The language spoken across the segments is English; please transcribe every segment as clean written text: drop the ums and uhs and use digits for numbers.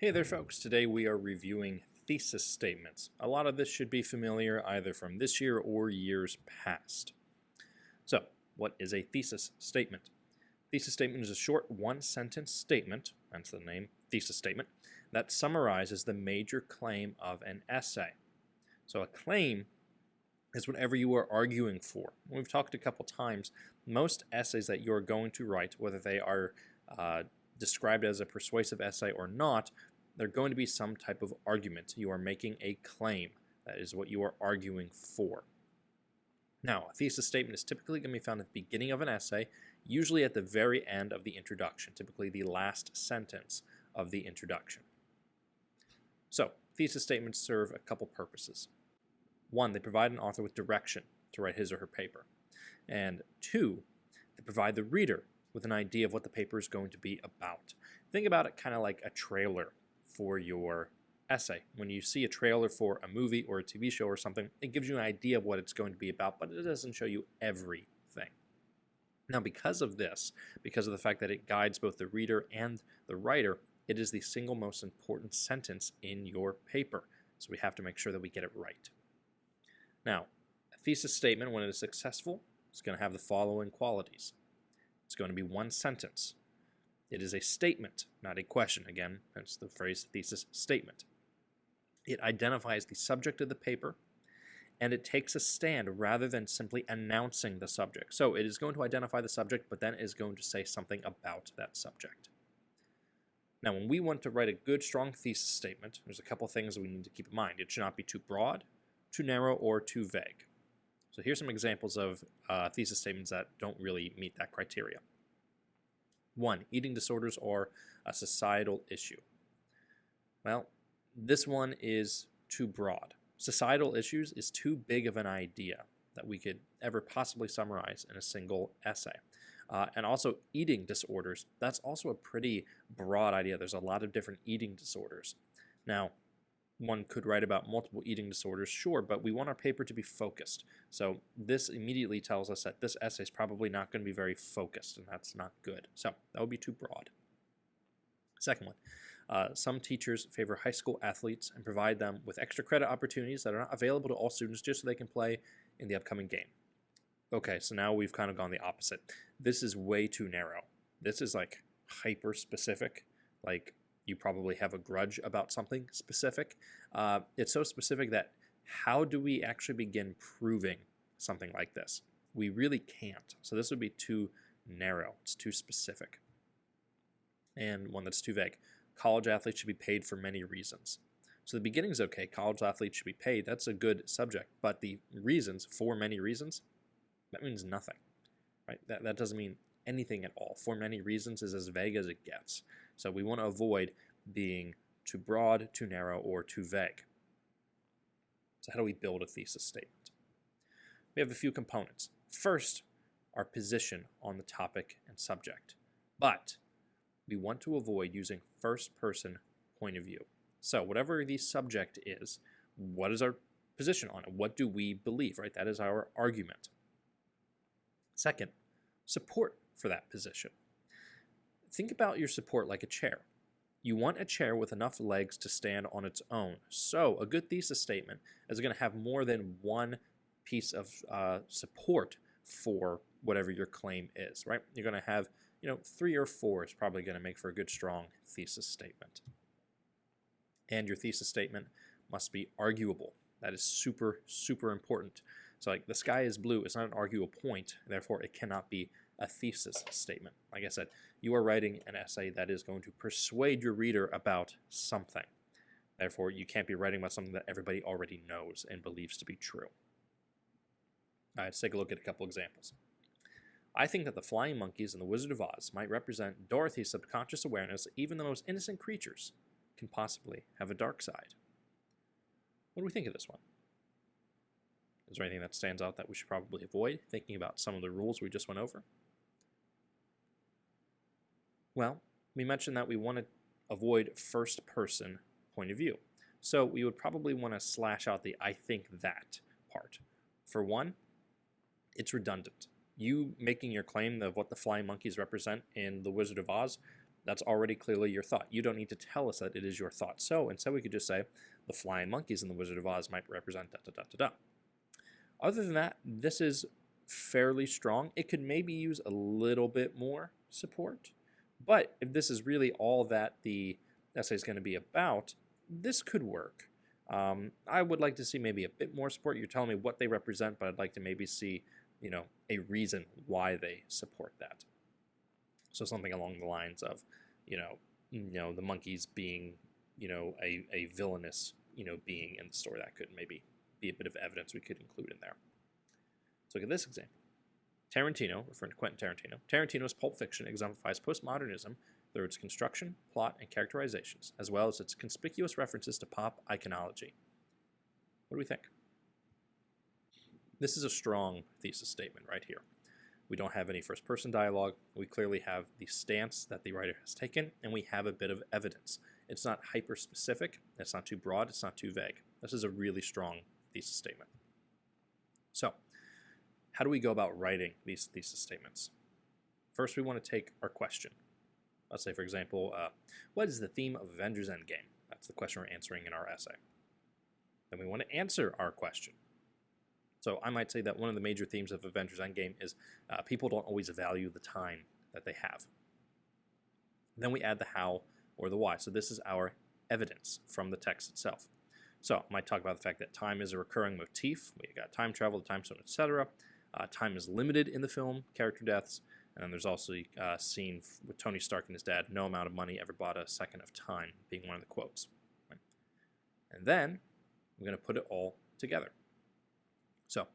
Hey there folks, today we are reviewing thesis statements. A lot of this should be familiar either from this year or years past. So, what is a thesis statement? Thesis statement is a short one-sentence statement, hence the name, thesis statement, that summarizes the major claim of an essay. So a claim is whatever you are arguing for. We've talked a couple times, most essays that you're going to write, whether they are described as a persuasive essay or not, they're going to be some type of argument. You are making a claim. That is what you are arguing for. Now, a thesis statement is typically going to be found at the beginning of an essay, usually at the very end of the introduction, typically the last sentence of the introduction. So, thesis statements serve a couple purposes. One, they provide an author with direction to write his or her paper. And two, they provide the reader with an idea of what the paper is going to be about. Think about it kind of like a trailer for your essay. When you see a trailer for a movie or a TV show or something, it gives you an idea of what it's going to be about, but it doesn't show you everything. Now, because of this, because of the fact that it guides both the reader and the writer, it is the single most important sentence in your paper. So we have to make sure that we get it right. Now, a thesis statement, when it is successful, is going to have the following qualities. It's going to be one sentence. It is a statement, not a question. Again, hence the phrase thesis statement. It identifies the subject of the paper, and it takes a stand rather than simply announcing the subject. So it is going to identify the subject, but then is going to say something about that subject. Now, when we want to write a good, strong thesis statement, there's a couple things that we need to keep in mind. It should not be too broad, too narrow, or too vague. So here's some examples of thesis statements that don't really meet that criteria. 1. Eating disorders are a societal issue. Well, this one is too broad. Societal issues is too big of an idea that we could ever possibly summarize in a single essay. And also eating disorders, that's also a pretty broad idea. There's a lot of different eating disorders. Now, one could write about multiple eating disorders, sure, but we want our paper to be focused. So this immediately tells us that this essay is probably not going to be very focused, and that's not good. So that would be too broad. Second one, some teachers favor high school athletes and provide them with extra credit opportunities that are not available to all students just so they can play in the upcoming game. Okay, so now we've kind of gone the opposite. This is way too narrow. This is like hyper-specific, like you probably have a grudge about something specific. It's so specific that how do we actually begin proving something like this? We really can't. So this would be too narrow. It's too specific. And one that's too vague. College athletes should be paid for many reasons. So the beginning's okay. College athletes should be paid. That's a good subject. But the reasons, for many reasons, that means nothing. Right? That doesn't mean anything at all. For many reasons is as vague as it gets. So we want to avoid being too broad, too narrow, or too vague. So how do we build a thesis statement? We have a few components. First, our position on the topic and subject. But we want to avoid using first-person point of view. So whatever the subject is, what is our position on it? What do we believe, right? That is our argument. Second, support for that position. Think about your support like a chair. You want a chair with enough legs to stand on its own. So a good thesis statement is going to have more than one piece of support for whatever your claim is, right? You're going to have, 3 or 4 is probably going to make for a good, strong thesis statement. And your thesis statement must be arguable. That is super, super important. So like the sky is blue, it's not an arguable point, therefore it cannot be a thesis statement. Like I said, you are writing an essay that is going to persuade your reader about something. Therefore, you can't be writing about something that everybody already knows and believes to be true. All right, let's take a look at a couple examples. I think that the flying monkeys in The Wizard of Oz might represent Dorothy's subconscious awareness that even the most innocent creatures can possibly have a dark side. What do we think of this one? Is there anything that stands out that we should probably avoid, thinking about some of the rules we just went over? Well, we mentioned that we want to avoid first-person point of view. So we would probably want to slash out the I think that part. For one, it's redundant. You making your claim of what the flying monkeys represent in The Wizard of Oz That's already clearly your thought. You don't need to tell us that it is your thought. So instead we could just say, the flying monkeys in the Wizard of Oz might represent da da da da da. Other than that, this is fairly strong. It could maybe use a little bit more support. But if this is really all that the essay is going to be about, this could work. I would like to see maybe a bit more support. You're telling me what they represent, but I'd like to maybe see, a reason why they support that. So something along the lines of, the monkeys being, a villainous, being in the story. That could maybe be a bit of evidence we could include in there. So look at this example. Tarantino, referring to Quentin Tarantino, Tarantino's Pulp Fiction exemplifies postmodernism through its construction, plot, and characterizations, as well as its conspicuous references to pop iconology. What do we think? This is a strong thesis statement right here. We don't have any first-person dialogue. We clearly have the stance that the writer has taken, and we have a bit of evidence. It's not hyper-specific. It's not too broad. It's not too vague. This is a really strong thesis statement. So, how do we go about writing these thesis statements? First, we want to take our question. Let's say, for example, what is the theme of Avengers Endgame? That's the question we're answering in our essay. Then we want to answer our question. So I might say that one of the major themes of Avengers Endgame is people don't always value the time that they have. Then we add the how or the why. So this is our evidence from the text itself. So I might talk about the fact that time is a recurring motif. We got time travel, the time zone, etc. Time is limited in the film, character deaths, and then there's also a scene with Tony Stark and his dad, no amount of money ever bought a second of time, being one of the quotes. Right? And then we're going to put it all together. So,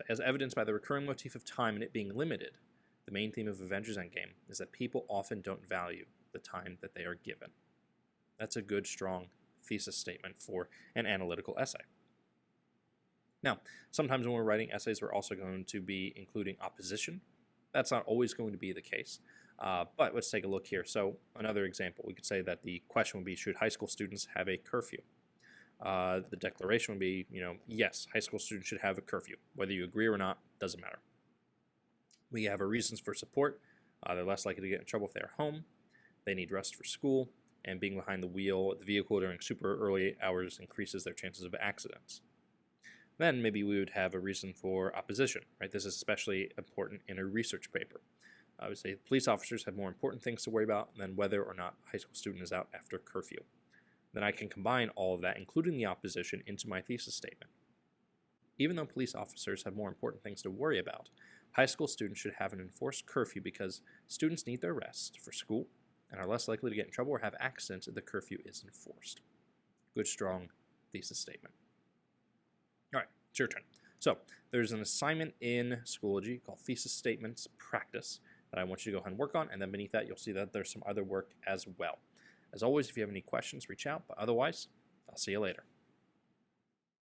as evidenced by the recurring motif of time and it being limited, the main theme of Avengers Endgame is that people often don't value the time that they are given. That's a good, strong thesis statement for an analytical essay. Now, sometimes when we're writing essays, we're also going to be including opposition. That's not always going to be the case, but let's take a look here. So, another example, we could say that the question would be, should high school students have a curfew? The declaration would be, yes, high school students should have a curfew. Whether you agree or not, doesn't matter. We have our reasons for support. They're less likely to get in trouble if they're home. They need rest for school. And being behind the wheel of the vehicle during super early hours increases their chances of accidents. Then maybe we would have a reason for opposition, right? This is especially important in a research paper. I would say police officers have more important things to worry about than whether or not a high school student is out after curfew. Then I can combine all of that, including the opposition, into my thesis statement. Even though police officers have more important things to worry about, high school students should have an enforced curfew because students need their rest for school and are less likely to get in trouble or have accidents if the curfew is enforced. Good, strong thesis statement. All right, it's your turn. So there's an assignment in Schoology called Thesis Statements Practice that I want you to go ahead and work on, and then beneath that you'll see that there's some other work as well. As always, if you have any questions, reach out, but otherwise, I'll see you later.